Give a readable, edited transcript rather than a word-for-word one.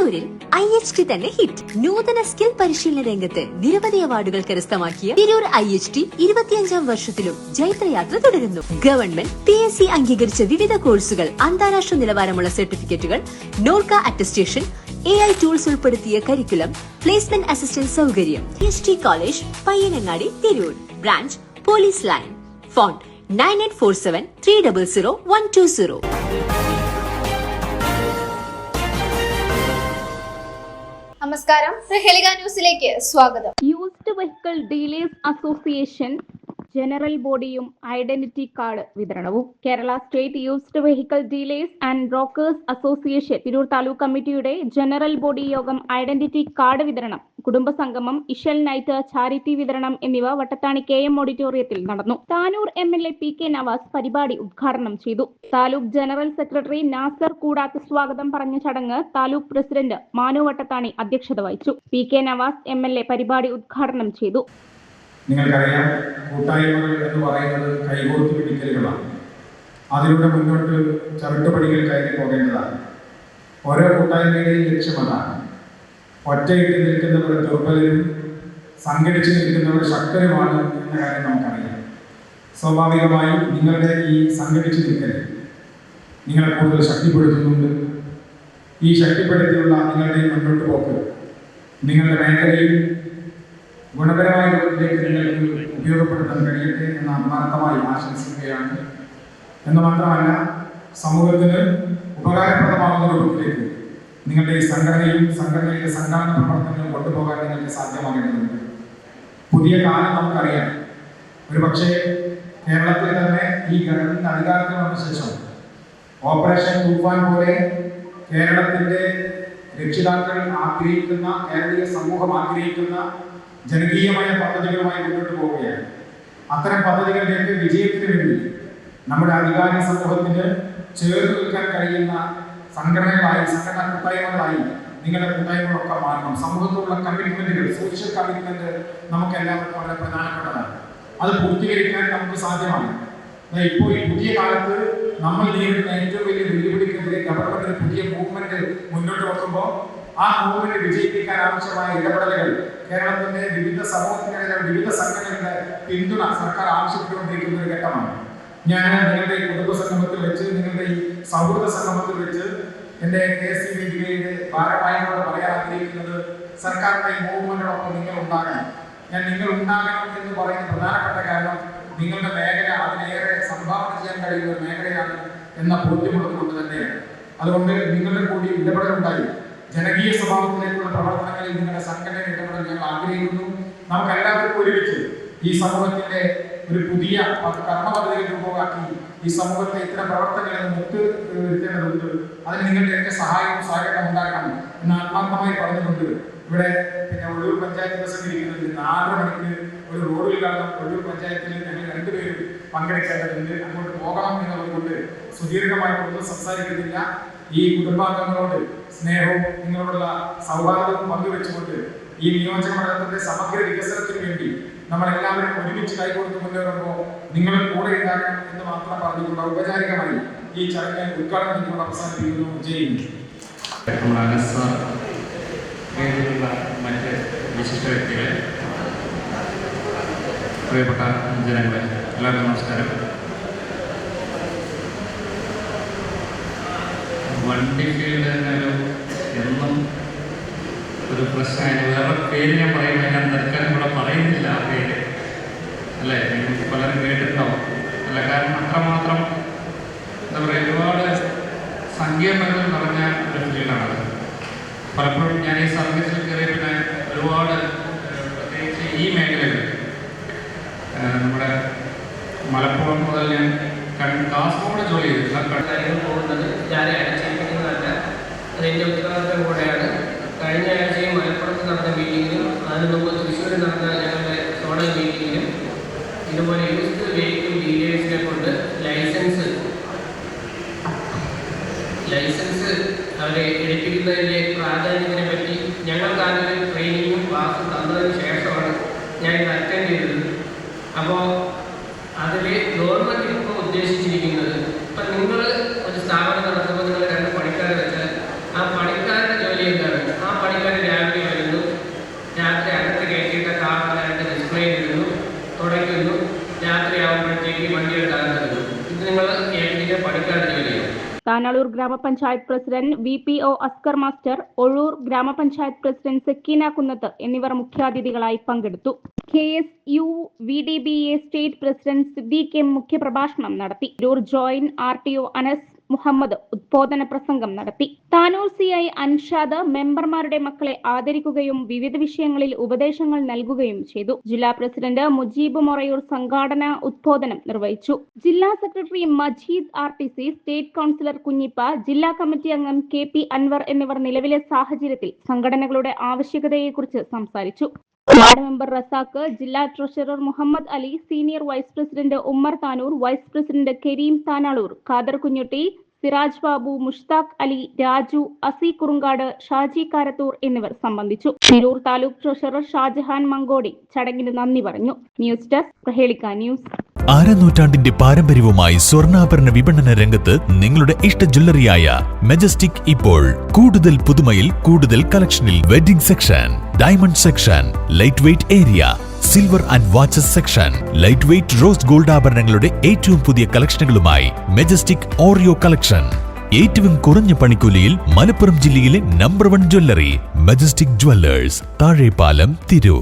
തിരൂരിൽ IHT തന്നെ hit. നൂതന സ്കിൽ പരിശീലന രംഗത്ത് നിരവധി അവാർഡുകൾ കരസ്ഥമാക്കിയ തിരൂർ IHT 25ാം വർഷത്തിലും ജൈത്രയാത്ര തുടരുന്നു. ഗവൺമെന്റ് PSC അംഗീകരിച്ച വിവിധ കോഴ്സുകൾ, അന്താരാഷ്ട്ര നിലവാരമുള്ള സർട്ടിഫിക്കറ്റുകൾ, നോർക്ക അറ്റസ്റ്റേഷൻ, AI ടൂൾസ് ഉൾപ്പെടുത്തിയ കരിക്കുലം, പ്ലേസ്മെന്റ് അസിസ്റ്റന്റ് സൗകര്യം. IHT college, Payyanangadi, Tirur. Branch police line. Phone 9847 300 120. നമസ്കാരം, പ്രഹേളിക ന്യൂസിലേക്ക് സ്വാഗതം. Used vehicle dealers association general ബോഡിയും ഐഡന്റിറ്റി കാർഡ് വിതരണവും. Kerala state used vehicle dealers and brokers association Tirur taluk കമ്മിറ്റിയുടെ ജനറൽ ബോഡി യോഗം, ഐഡന്റിറ്റി കാർഡ് വിതരണം, കുടുംബസംഗമം, ഇഷൽ നൈറ്റ്, ചാരിറ്റി വിതരണം എന്നിവ വട്ടത്താണി KM ഓഡിറ്റോറിയത്തിൽ നടന്നു. താനൂർ MLA PK നവാസ് പരിപാടി ഉദ്ഘാടനം ചെയ്തു. താലൂക്ക് ജനറൽ സെക്രട്ടറി നാസർ കൂടാത്ത് സ്വാഗതം പറഞ്ഞ ചടങ്ങ് താലൂക്ക് പ്രസിഡന്റ് മാനു വട്ടത്താണി അധ്യക്ഷത വഹിച്ചു. PK നവാസ് MLA പരിപാടി ഉദ്ഘാടനം ചെയ്തു. നിങ്ങൾക്കറിയാം, കൂട്ടായ്മകൾ എന്ന് പറയുന്നത് കൈകോർത്ത് പിടിക്കലുകളാണ്. അതിലൂടെ മുന്നോട്ട് ചവിട്ടുപടികൾ കയറി പോകേണ്ടതാണ്. ഓരോ കൂട്ടായ്മയുടെയും ലക്ഷ്യമതാണ്. ഒറ്റയിട്ട് നിൽക്കുന്നവർ ദുർബലരും സംഘടിച്ച് നിൽക്കുന്നവർ ശക്തരുമാണ് എന്ന കാര്യം നമുക്കറിയാം. സ്വാഭാവികമായി നിങ്ങളുടെ ഈ സംഘടിച്ച് നിൽക്കൽ നിങ്ങളെ കൂടുതൽ ശക്തിപ്പെടുത്തുന്നുണ്ട്. ഈ ശക്തിപ്പെടുത്തിയുള്ള നിങ്ങളുടെ മുന്നോട്ട് പോക്ക് നിങ്ങളുടെ മേഖലയിൽ ഗുണപരമായ രൂപത്തിലേക്ക് നിങ്ങൾക്ക് ഉപയോഗപ്പെടുത്താൻ കഴിയട്ടെ എന്ന് ആത്മാർത്ഥമായി ആശംസിക്കുകയാണ്. എന്ന് മാത്രമല്ല, സമൂഹത്തിന് ഉപകാരപ്രദമാകുന്ന രൂപത്തിലേക്ക് നിങ്ങളുടെ ഈ സംഘടനയുടെ സംഘാടന പ്രവർത്തനങ്ങളും കൊണ്ടുപോകാൻ നിങ്ങൾക്ക് സാധ്യമാകേണ്ടതുണ്ട്. പുതിയ കാലം നമുക്കറിയാം. ഒരു പക്ഷേ കേരളത്തിൽ തന്നെ ഈ ഗവൺമെന്റ് അധികാരത്തിൽ വന്ന ശേഷം ഓപ്പറേഷൻ തൂഫാൻ പോലെ കേരളത്തിന്റെ രക്ഷിതാക്കൾ ആഗ്രഹിക്കുന്ന, കേരളീയ സമൂഹം ആഗ്രഹിക്കുന്ന ജനകീയമായ പദ്ധതികളുമായി മുന്നോട്ട് പോവുകയാണ്. അത്തരം പദ്ധതികളിലേക്ക് വിജയത്തിന് വേണ്ടി നമ്മുടെ അധികാരി സമൂഹത്തിന് ചേർന്ന് നിൽക്കാൻ കഴിയുന്ന സംഘടനാ കൂട്ടായ്മകളായി നിങ്ങളുടെ കൂട്ടായ്മകളൊക്കെ മാറണം. സമൂഹത്തോടുള്ള കമ്മിറ്റ്മെന്റുകൾ, സോഷ്യൽ കമ്മിറ്റ്മെന്റ് നമുക്ക് എല്ലാവർക്കും വളരെ പ്രധാനപ്പെട്ടതാണ്. അത് പൂർത്തീകരിക്കാൻ നമുക്ക് സാധ്യമാണ്. ഇപ്പോൾ ഈ പുതിയ കാലത്ത് നമ്മൾ നേരിടുന്ന ഏറ്റവും വലിയ വെല്ലുവിളിക്കെതിരെ ഗവൺമെന്റ് പുതിയ മൂവ്മെന്റ് മുന്നോട്ട് വെക്കുമ്പോൾ ആ മൂവ്മെന്റ് വിജയിപ്പിക്കാൻ ആവശ്യമായ ഇടപെടലുകൾ കേരളത്തിന്റെ വിവിധ സമൂഹത്തിനിടെ വിവിധ സംഘടനകളുടെ പിന്തുണ സർക്കാർ ആവശ്യപ്പെട്ടുകൊണ്ടിരിക്കുന്ന ഒരു ഘട്ടമാണ്. ഞാൻ നിങ്ങളുടെ ഈ കുടുംബ സംഗമത്തിൽ വെച്ച്, നിങ്ങളുടെ ഈ സൗഹൃദ സംഗമത്തിൽ വെച്ച് എൻ്റെ KSCB ഭാരവാഹികളോട് പറയാൻ ആഗ്രഹിക്കുന്നത്, സർക്കാരിന്റെ ഈ മൂവ്മെന്റിനൊപ്പം നിങ്ങൾ ഉണ്ടാകണം. നിങ്ങൾ ഉണ്ടാകണം എന്ന് പറയുന്ന പ്രധാനപ്പെട്ട കാരണം നിങ്ങളുടെ മേഖല അതിലേറെ സംഭാവന ചെയ്യാൻ കഴിയുന്ന ഒരു മേഖലയാണ് എന്ന ബോധ്യമുള്ളത് കൊണ്ട് തന്നെയാണ്. അതുകൊണ്ട് നിങ്ങളുടെ കൂടി ഇടപെടലുണ്ടായി ജനകീയ സ്വഭാവത്തിലേക്കുള്ള പ്രവർത്തനങ്ങളിൽ നിങ്ങളുടെ സംഘടന ഇടപെടൽ ഞങ്ങൾ ആഗ്രഹിക്കുന്നു. നമുക്ക് എല്ലാവർക്കും ഒരുമിച്ച് ഈ സമൂഹത്തിന്റെ ഒരു പുതിയ കർമ്മ പദ്ധതികൾ രൂപമാക്കി ഈ സമൂഹത്തെ ഇത്തരം പ്രവർത്തനങ്ങളിൽ മുത്ത് വരുത്തേണ്ടതുണ്ട്. അതിന് നിങ്ങളുടെയൊക്കെ സഹായവും സഹകരണം ഉണ്ടാകണം എന്ന് ആത്മാർത്ഥമായി പറഞ്ഞുകൊണ്ട് ഇവിടെ ഒഴൂർ പഞ്ചായത്ത് പ്രസിഡന്റ് ഇരിക്കുന്നുണ്ട്. 4 മണിക്ക് ഒരു റോഡിൽ കാരണം ഒഴൂർ പഞ്ചായത്തിൽ ഞങ്ങൾ 2 പേരും പങ്കെടുക്കേണ്ടതുണ്ട്. അങ്ങോട്ട് പോകണം എന്നുള്ളതുകൊണ്ട് സുദീർഘമായി ഒന്നും സംസാരിക്കുന്നില്ല. ഈ കുടുംബാംഗങ്ങളോട് സ്നേഹവും നിങ്ങളോടുള്ള സൗഹാർദ്ദവും പങ്കുവെച്ചുകൊണ്ട് ഈ നിയോജക മണ്ഡലത്തിന്റെ സമഗ്ര വികസനത്തിന് വേണ്ടി നമ്മളെല്ലാവരും ഒരുമിച്ച് കൈകോർത്ത് മുന്നേറുമ്പോൾ നിങ്ങളും കൂടെ ഉണ്ടാകണം എന്ന് മാത്രം പറഞ്ഞുകൊണ്ട് ഔപചാരികമായി ഈ ചടങ്ങ് ഉദ്ഘാടനം ചെയ്തുകൊണ്ട് അവസാനിപ്പിക്കുന്നു. ജയ്. മറ്റ് വിശിഷ്ട വ്യക്തികളെ, പ്രിയപ്പെട്ട ജനങ്ങളെ, എല്ലാവർക്കും നമസ്കാരം. വണ്ടി ഫീൽഡ് എന്നും ഒരു പ്രശ്നമായിരുന്നു. വേറെ പേര് ഞാൻ പറയുമ്പോൾ ഞാൻ തൽക്കാലം ഇവിടെ പറയുന്നില്ല ആ പേര്, അല്ലേ? നിങ്ങൾക്ക് പലരും കേട്ടിട്ടുണ്ടാവും, അല്ല? കാരണം അത്രമാത്രം എന്താ പറയുക, ഒരുപാട് സങ്കീർണതകൾ നിറഞ്ഞ ഒരു ഫീൽഡാണത്. പലപ്പോഴും ഞാൻ ഈ സർവീസിൽ കയറിയ പിന്നെ ഒരുപാട്, പ്രത്യേകിച്ച് ഈ മേഖലകൾ, നമ്മുടെ മലപ്പുറം മുതൽ ഞാൻ കാസർഗോഡ് ജോലി ചെയ്തിട്ടില്ല. കാര്യങ്ങൾ പോകുന്നത് ഞാൻ അടിച്ചേൽപ്പിക്കുന്നതല്ല, അതെൻ്റെ ഉത്തരവാദിത്തം കൂടെയാണ്. കഴിഞ്ഞ ആഴ്ചയും മലപ്പുറത്ത് നടന്ന മീറ്റിങ്ങിലും അതിന് മുമ്പ് തൃശ്ശൂരിൽ നടന്ന ഞങ്ങളുടെ സോണൽ മീറ്റിങ്ങിലും ഇതുപോലെ യൂസ്ഡ് വെഹിക്കിൾ ഡീലേഴ്സിനെ കൊണ്ട് ലൈസൻസ് അവരെ എടുപ്പിക്കുന്നതിൻ്റെ പ്രാധാന്യത്തിനെ പറ്റി ഞങ്ങൾക്ക് ആദ്യം ട്രെയിനിങ്ങും ക്ലാസ്സും തന്നതിന് ശേഷമാണ് ഞാൻ ഇത് അറ്റൻഡ് ചെയ്തത്. അപ്പോൾ അതിൽ ഗവൺമെൻറ് ഇപ്പോൾ ഉദ്ദേശിച്ചിരിക്കുന്നത്, ഇപ്പം നിങ്ങൾ ഒരു സ്ഥാപനം നടത്തുമ്പോൾ നിങ്ങൾ 2 പണിക്കാരെ വെച്ചാൽ ആ പണിക്കാരുടെ ജോലി എന്താണ്? താനാളൂർ ഗ്രാമപഞ്ചായത്ത് president VPO Askar master, Ozhur ഗ്രാമപഞ്ചായത്ത് പ്രസിഡന്റ് സക്കീന കുന്നത്ത് എന്നിവർ മുഖ്യാതിഥികളായി പങ്കെടുത്തു. KSU VDBA state president Siddique M മുഖ്യപ്രഭാഷണം നടത്തി. തിരൂർ ജോയിന്റ് RTO അനസ് മുഹമ്മദ് ഉദ്ബോധന പ്രസംഗം നടത്തി. താനൂർ CI അൻഷാദ് മെമ്പർമാരുടെ മക്കളെ ആദരിക്കുകയും വിവിധ വിഷയങ്ങളിൽ ഉപദേശങ്ങൾ നൽകുകയും ചെയ്തു. ജില്ലാ പ്രസിഡന്റ് മുജീബ് മൊറയൂർ സംഘാടന ഉദ്ബോധനം നിർവഹിച്ചു. ജില്ലാ secretary Majeed RTC, state councillor Kunhippa, ജില്ലാ കമ്മിറ്റി അംഗം KP അൻവർ എന്നിവർ നിലവിലെ സാഹചര്യത്തിൽ സംഘടനകളുടെ ആവശ്യകതയെക്കുറിച്ച് സംസാരിച്ചു. വാർഡ് മെമ്പർ റസാഖ്, ജില്ലാ treasurer Muhammad Ali, senior vice president Ummer Tanur, vice president Kareem Thanalur, Khader Kunhutty, Siraj Babu, Mushtaq Ali, Raju, Asi Kurunkad, Shaji Karathur എന്നിവർ സംബന്ധിച്ചു. തിരൂർ താലൂക്ക് ട്രഷറർ ഷാജഹാൻ മങ്കോടി ചടങ്ങിന് നന്ദി പറഞ്ഞു. News desk Prahelika news. നൂറ്റാണ്ടിന്റെ പാരമ്പര്യവുമായി സ്വർണ്ണാഭരണ വിപണന രംഗത്ത് നിങ്ങളുടെ ഇഷ്ട ജ്വല്ലറിയായ മെജസ്റ്റിക് ഇപ്പോൾ കൂടുതൽ പുതുമയിൽ കൂടുതൽ കളക്ഷനിൽ. Wedding section, diamond section, light weight area, silver and watches section, light weight rose gold ആഭരണങ്ങളുടെ ഏറ്റവും പുതിയ കളക്ഷനുകളുമായി മെജസ്റ്റിക് ഓറിയോ കളക്ഷൻ. ഏറ്റവും കുറഞ്ഞ പണിക്കൂലിയിൽ മലപ്പുറം ജില്ലയിലെ number 1 jewellery majestic Jewellers, Thazhepalam, Tirur.